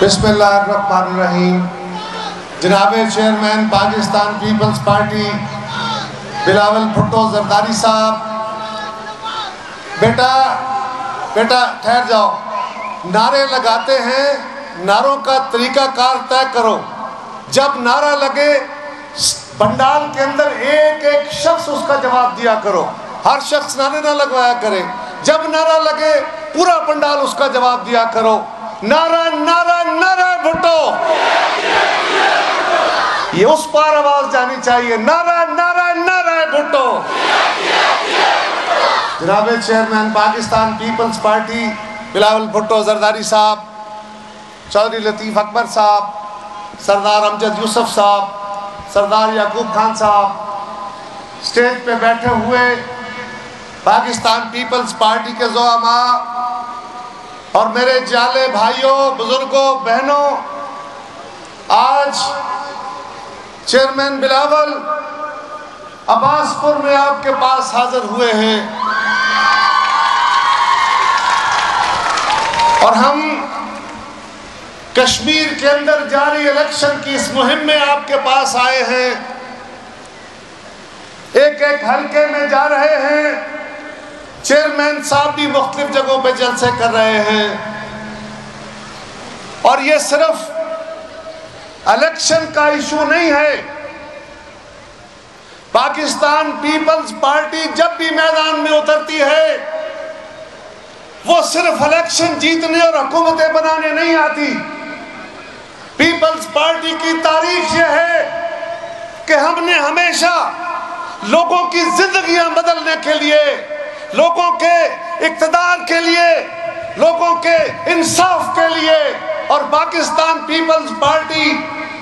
بسم اللہ الرحمن الرحیم۔ جناب chairman Pakistan Peoples Party Bilawal Bhutto Zardari صاحب، بیٹا ٹھہر جاؤ۔ نعرے لگاتے ہیں، نعروں کا طریقہ کار طے کرو۔ جب نعرہ لگے پنڈال کے اندر ایک ایک شخص اس کا جواب دیا کرو، ہر شخص نعرے نہ لگوایا کرے۔ جب نعرہ لگے پورا پنڈال اس کا جواب دیا کرو۔ نعرہ نعرہ نعرہ بھٹو، یہ اس پار آواز جانی چاہیے۔ نعرہ نعرہ نعرہ بھٹو۔ جناب chairman Pakistan Peoples Party Bilawal Bhutto Zardari صاحب، چودھری لطیف اکبر صاحب، سردار امجد یوسف صاحب، سردار یعقوب خان صاحب، سٹیج پہ بیٹھے ہوئے پاکستان پیپلز پارٹی کے زعماء اور میرے جالے بھائیوں، بزرگوں، بہنوں، آج چیئرمین بلاول عباس پور میں آپ کے پاس حاضر ہوئے ہیں اور ہم کشمیر کے اندر جاری الیکشن کی اس مہم میں آپ کے پاس آئے ہیں۔ ایک ایک حلقے میں جا رہے ہیں، چیئرمین صاحب بھی مختلف جگہوں پہ جلسے کر رہے ہیں، اور یہ صرف الیکشن کا ایشو نہیں ہے۔ پاکستان پیپلز پارٹی جب بھی میدان میں اترتی ہے وہ صرف الیکشن جیتنے اور حکومتیں بنانے نہیں آتی۔ پیپلز پارٹی کی تاریخ یہ ہے کہ ہم نے ہمیشہ لوگوں کی زندگیاں بدلنے کے لیے، لوگوں کے اقتدار کے لیے، لوگوں کے انصاف کے لیے، اور پاکستان پیپلز پارٹی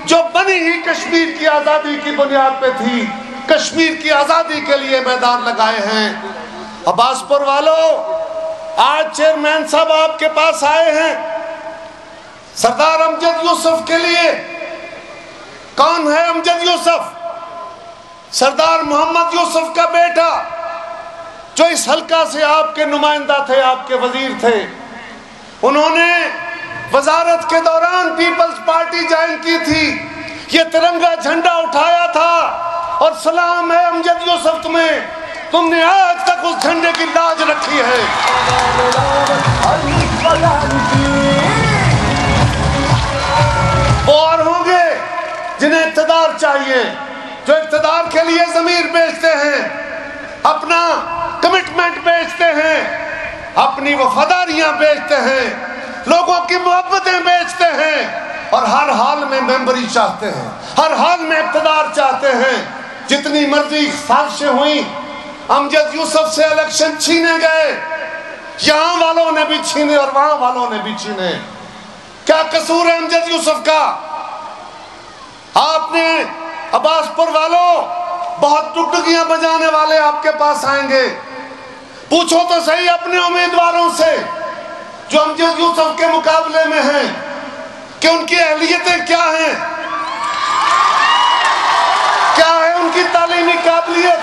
جو بنی ہی کشمیر کی آزادی کی بنیاد پہ تھی، کشمیر کی آزادی کے لیے میدان لگائے ہیں۔ عباس پور والوں، آج چیئرمین صاحب آپ کے پاس آئے ہیں سردار امجد یوسف کے لیے۔ کون ہے امجد یوسف؟ سردار محمد یوسف کا بیٹا، جو اس حلقہ سے آپ کے نمائندہ تھے، آپ کے وزیر تھے۔ انہوں نے وزارت کے دوران پیپلز پارٹی جوائن کی تھی، یہ ترنگا جھنڈا اٹھایا تھا، اور سلام ہے امجد یوسف تمہیں، تم نے آج تک اس جھنڈے کی لاج رکھی ہے۔ اور ہوں گے جنہیں اقتدار چاہیے، جو اقتدار کے لیے ضمیر بیچتے ہیں، اپنا کمٹمنٹ بیچتے ہیں، اپنی وفاداریاں بیچتے ہیں، لوگوں کی محبتیں بیچتے ہیں، اور ہر حال میں ممبری چاہتے ہیں، ہر حال میں اقتدار چاہتے ہیں۔ جتنی مرضی سازشیں ہوئیں، امجد یوسف سے الیکشن چھینے گئے، یہاں والوں نے بھی چھینے اور وہاں والوں نے بھی چھینے۔ کیا قصور ہے امجد یوسف کا؟ آپ نے عباس پور والوں، بہت ٹکٹکیاں بجانے والے آپ کے پاس آئیں گے، پوچھو تو صحیح اپنے امیدواروں سے جو امجد یوسف کے مقابلے میں ہیں کہ ان کی اہلیتیں کیا ہیں، کیا ہے ان کی تعلیمی قابلیت،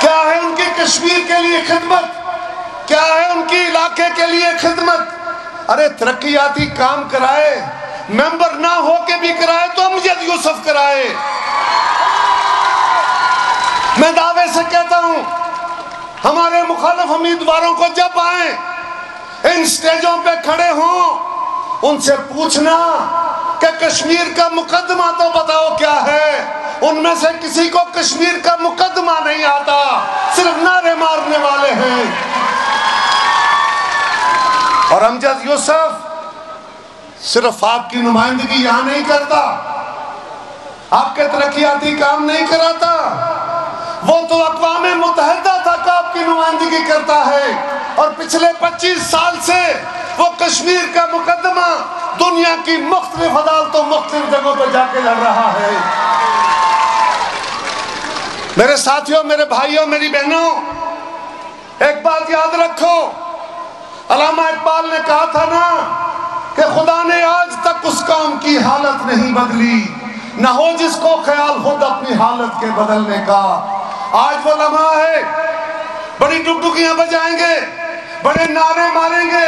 کیا ہے ان کی کشمیر کے لیے خدمت، کیا ہے ان کی علاقے کے لیے خدمت۔ ارے ترقیاتی کام کرائے، ممبر نہ ہو کے بھی کرائے تو امجد یوسف کرائے۔ میں دعوے سے کہتا ہوں، ہمارے مخالف امیدواروں کو جب آئیں، ان سٹیجوں پہ کھڑے ہوں، ان سے پوچھنا کہ کشمیر کا مقدمہ تو بتاؤ کیا ہے۔ ان میں سے کسی کو کشمیر کا مقدمہ نہیں آتا، صرف نعرے مارنے والے ہیں۔ اور امجد یوسف صرف آپ کی نمائندگی یہاں نہیں کرتا، آپ کے ترقیاتی کام نہیں کراتا، وہ تو اقوام متحدہ تک آپ کی نمائندگی کرتا ہے، اور پچھلے 25 سال سے وہ کشمیر کا مقدمہ دنیا کی مختلف عدالتوں، مختلف جگہوں پر جا کے لڑ رہا ہے۔ میرے ساتھیوں، میرے بھائیوں، میری بہنوں، ایک بات یاد رکھو، علامہ اقبال نے کہا تھا نا کہ خدا نے آج تک اس قوم کی حالت نہیں بدلی، نہ ہو جس کو خیال خود اپنی حالت کے بدلنے کا۔ آج وہ لمحہ ہے، بڑی ڈگڈگیاں بجائیں گے، بڑے نعرے ماریں گے،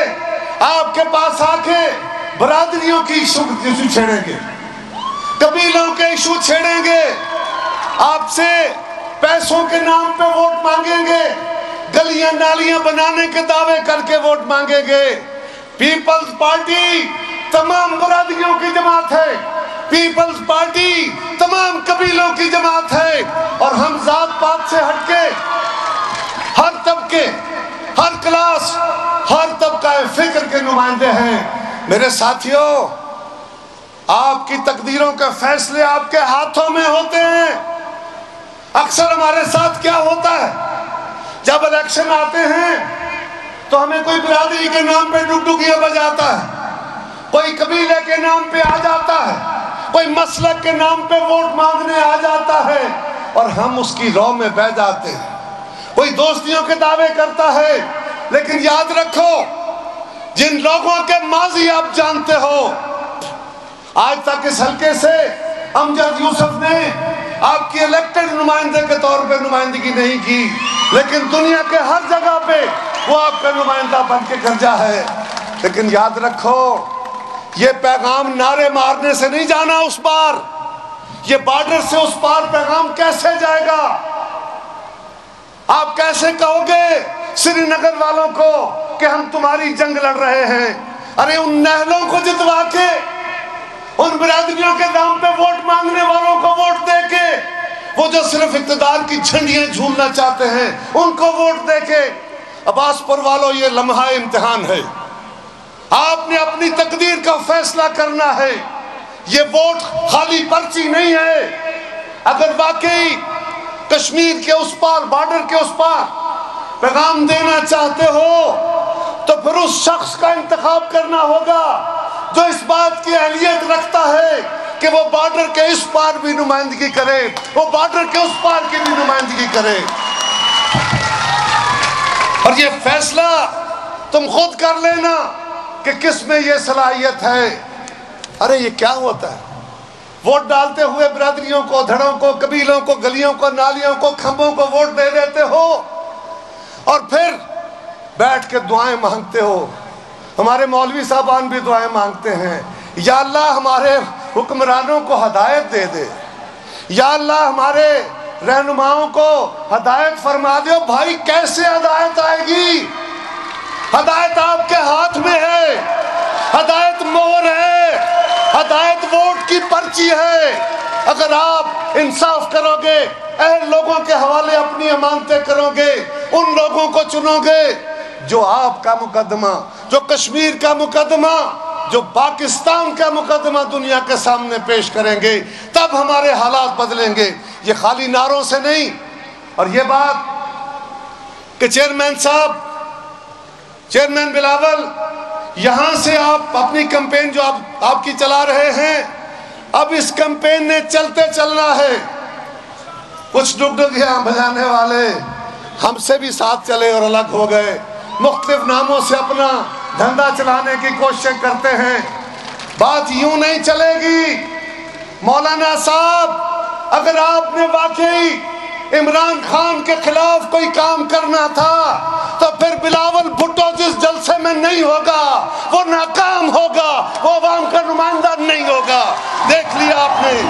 آپ کے پاس آ کے برادریوں کی ایشو چھیڑیں گے، قبیلوں کے ایشو چھیڑیں گے، آپ سے پیسوں کے نام پہ ووٹ مانگیں گے، گلیاں نالیاں بنانے کے دعوے کر کے ووٹ مانگیں گے۔ پیپلز پارٹی تمام برادریوں کی جماعت ہے، پیپلز پارٹی تمام قبیلوں کی جماعت ہے، اور ہم ذات پات سے ہٹ کے ہر طبقے، ہر کلاس، ہر طبقہ فکر کے نمائندے ہیں۔ میرے ساتھیوں، آپ کی تقدیروں کے فیصلے آپ کے ہاتھوں میں ہوتے ہیں۔ اکثر ہمارے ساتھ کیا ہوتا ہے، جب الیکشن آتے ہیں تو ہمیں کوئی برادری کے نام پہ ڈگڈگیاں بجاتا ہے، کوئی قبیلے کے نام پہ آ جاتا ہے، کوئی مسلک کے نام پہ ووٹ مانگنے آ جاتا ہے، اور ہم اس کی رو میں بہ جاتے ہیں۔ کوئی دوستیوں کے دعوے کرتا ہے، لیکن یاد رکھو جن لوگوں کے ماضی آپ جانتے ہو، آج تک اس حلقے سے امجد یوسف نے آپ کی الیکٹڈ نمائندے کے طور پہ نمائندگی نہیں کی، لیکن دنیا کے ہر جگہ پہ وہ آپ کا نمائندہ بن کے گرجا ہے۔ لیکن یاد رکھو یہ پیغام نعرے مارنے سے نہیں جانا اس پار، یہ بارڈر سے اس پار پیغام کیسے جائے گا؟ آپ کیسے کہو گے سری نگر والوں کو کہ ہم تمہاری جنگ لڑ رہے ہیں؟ ارے ان نہلوں کو جتوا کے، ان برادریوں کے نام پہ ووٹ مانگنے والوں کو ووٹ دے کے، وہ جو صرف اقتدار کی جھنڈیاں جھولنا چاہتے ہیں ان کو ووٹ دے کے، عباس پور والوں یہ لمحہ امتحان ہے، آپ نے اپنی تقدیر کا فیصلہ کرنا ہے۔ یہ ووٹ خالی پرچی نہیں ہے۔ اگر واقعی کشمیر کے اس پار، بارڈر کے اس پار پیغام دینا چاہتے ہو تو پھر اس شخص کا انتخاب کرنا ہوگا جو اس بات کی اہلیت رکھتا ہے کہ وہ بارڈر کے اس پار بھی نمائندگی کرے، وہ بارڈر کے اس پار کی بھی نمائندگی کرے۔ اور یہ فیصلہ تم خود کر لینا کہ کس میں یہ صلاحیت ہے۔ ارے یہ کیا ہوتا ہے؟ ووٹ ڈالتے ہوئے برادریوں کو، دھڑوں کو، قبیلوں کو، گلیوں کو، نالیوں کو، کھمبوں کو ووٹ دے دیتے ہو، اور پھر بیٹھ کے دعائیں مانگتے ہو۔ ہمارے مولوی صاحبان بھی دعائیں مانگتے ہیں، یا اللہ ہمارے حکمرانوں کو ہدایت دے دے، یا اللہ ہمارے رہنماؤں کو ہدایت فرما دے۔ بھائی کیسے ہدایت آئے گی؟ ہدایت آپ کے ہاتھ میں ہے، ہدایت مہر ہے، ہدایت ووٹ کی پرچی ہے۔ اگر آپ انصاف کرو گے، اہل لوگوں کے حوالے اپنی امانتیں کرو گے، ان لوگوں کو چنو گے جو آپ کا مقدمہ، جو کشمیر کا مقدمہ، جو پاکستان کا مقدمہ دنیا کے سامنے پیش کریں گے، تب ہمارے حالات بدلیں گے، یہ خالی نعروں سے نہیں۔ اور یہ بات کہ چیئرمین صاحب، چیئرمین بلاول، یہاں سے آپ اپنی کمپین جو آپ کی چلا رہے ہیں، اب اس کمپین نے چلتے چلنا ہے۔ کچھ ڈگڈگیاں بجانے والے ہم سے بھی ساتھ چلے اور الگ ہو گئے، مختلف ناموں سے اپنا دھندا چلانے کی کوشش کرتے ہیں۔ بات یوں نہیں چلے گی۔ مولانا صاحب، اگر آپ نے واقعی عمران خان کے خلاف کوئی کام کرنا تھا تو پھر بلاول بھٹو جس جلسے میں نہیں ہوگا وہ ناکام ہوگا، وہ عوام کا نمائندہ نہیں ہوگا۔ دیکھ لیا آپ نے۔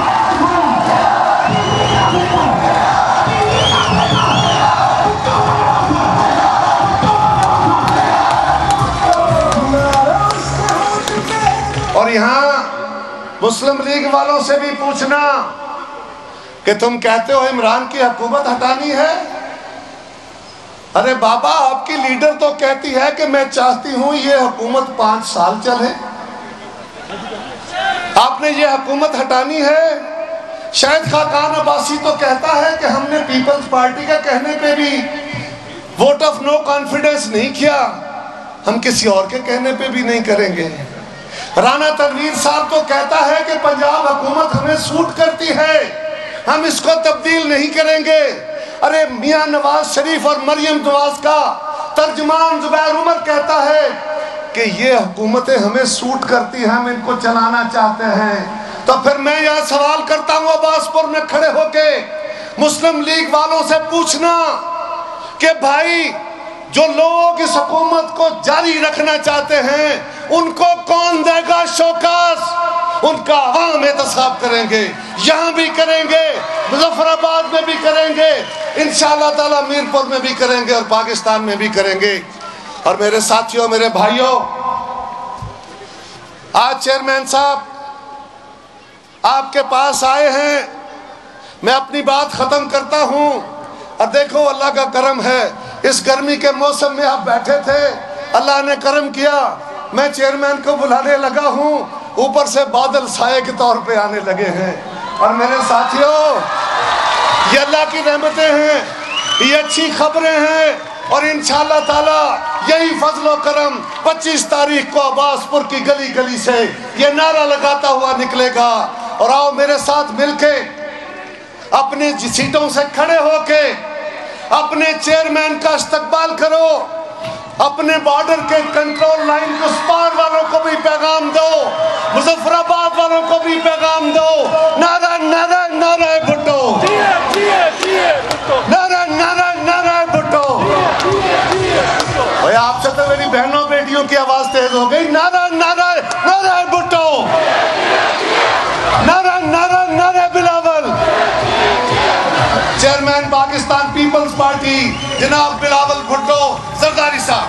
اور یہاں مسلم لیگ والوں سے بھی پوچھنا کہ تم کہتے ہو عمران کی حکومت ہٹانی ہے۔ ارے بابا، آپ کی لیڈر تو کہتی ہے کہ میں چاہتی ہوں یہ حکومت 5 سال چلے، آپ نے یہ حکومت ہٹانی ہے۔ شاہد خاقان عباسی تو کہتا ہے کہ ہم نے پیپلز پارٹی کا کہنے پہ بھی ووٹ آف نو کانفیڈنس نہیں کیا، ہم کسی اور کے کہنے پہ بھی نہیں کریں گے۔ رانا تنویر صاحب تو کہتا ہے کہ پنجاب حکومت ہمیں سوٹ کرتی ہے، ہم اس کو تبدیل نہیں کریں گے۔ ارے میاں نواز شریف اور مریم نواز کا ترجمان زبیر عمر کہتا ہے کہ یہ حکومتیں ہمیں سوٹ کرتی ہیں، ہم ان کو چلانا چاہتے ہیں۔ تو پھر میں یہاں سوال کرتا ہوں عباس پور میں کھڑے ہو کے، مسلم لیگ والوں سے پوچھنا کہ بھائی جو لوگ اس حکومت کو جاری رکھنا چاہتے ہیں ان کو کون دے گا شوکاس؟ ان کا عوام احتساب کریں گے، یہاں بھی کریں گے، مظفر آباد میں بھی کریں گے، انشاءاللہ تعالیٰ میرپور میں بھی کریں گے اور پاکستان میں بھی کریں گے۔ اور میرے ساتھیوں، میرے بھائیوں، آج چیئرمین صاحب آپ کے پاس آئے ہیں، میں اپنی بات ختم کرتا ہوں۔ اور دیکھو اللہ کا کرم ہے، اس گرمی کے موسم میں آپ بیٹھے تھے، اللہ نے کرم کیا، میں چیئرمین کو بلانے لگا ہوں، اوپر سے بادل سائے کے طور پہ آنے لگے ہیں۔ اور میرے ساتھیوں، یہ اللہ کی رحمتیں ہیں، یہ اچھی خبریں ہیں، اور انشاءاللہ تعالی یہی فضل و کرم 25 تاریخ کو عباس پور کی گلی گلی سے یہ نعرہ لگاتا ہوا نکلے گا۔ اور آؤ میرے ساتھ مل کے اپنی سیٹوں سے کھڑے ہو کے اپنے چیئرمین کا استقبال کرو، اپنے بارڈر کے کنٹرول لائن کے اس پار والوں کو بھی پیغام دو، مظفر آباد والوں کو بھی پیغام دو، نعرہ نعرہ نعرہ بھٹو، نعرہ نعرہ نعرہ بھٹو۔ بھائی آپ سے تو میری بہنوں بیٹیوں کی آواز تیز ہو گئی، نعرہ نعرہ نعرہ بھٹو، نعرہ نعرہ نعرہ Bilawal. Chairman Pakistan Peoples Party جناب بلاول بھٹو زرداری صاحب۔